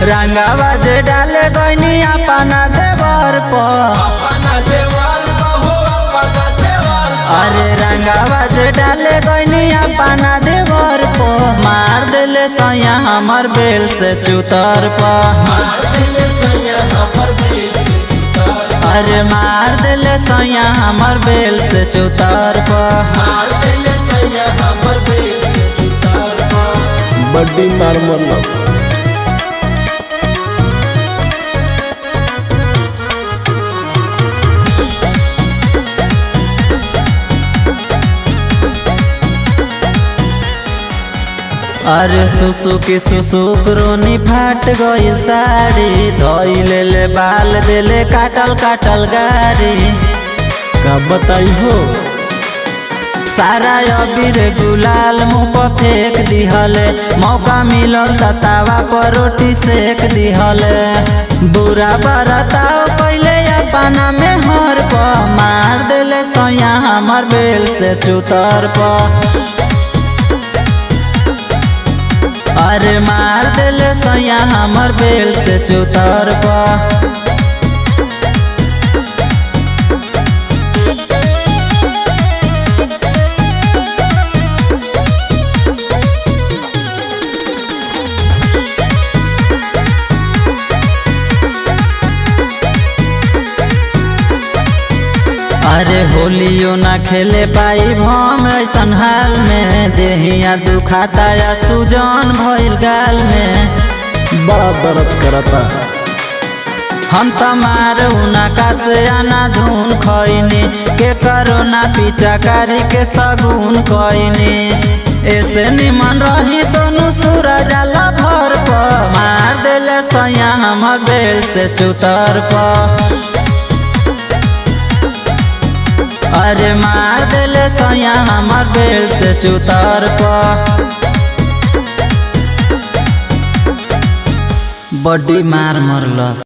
रंगावा जे डाले गईनी अपना देवर पर। अरे रंगावा जे डाले गईनी अपना देवर पर। मार दिले सैया हमर बेल से चुतर पर। अरे मार दिले सैया हमर बेल से चुतर पर। बड्डी मार मरलस। अरे सुसुक रोनी फाट गई साड़ी। धोइले ले बाल दिले काटल काटल गाड़ी। का बताई हो सारा अबीर गुलाल मुँह पर फेंक दिहले। मौका मिलल तवा पर रोटी सेक दिहले। बुरा बरताओ पहले अपना में हर पर। मार दिले सैया हमर बेल से चुतर पर। अरे मार दिले सैया हमर बेल से चुतर पर। अरे होलियो ना खेले पाई हम ऐसन हाल में। देहिया दुखाता या सुजन भइल गाल में। बड़ा दर्द करता। हम तमार उनका से आना धुन खैनी। के करो ना पिचाकारी के सगुन कैनी। ऐसे निमन रही सोनू सूरज आला भर पर। मार दिले सैया हमर बेल से चुतर पर। अरे मार दिले सैया हमर बेल से चुतर पर। बड्डी मार मरलस।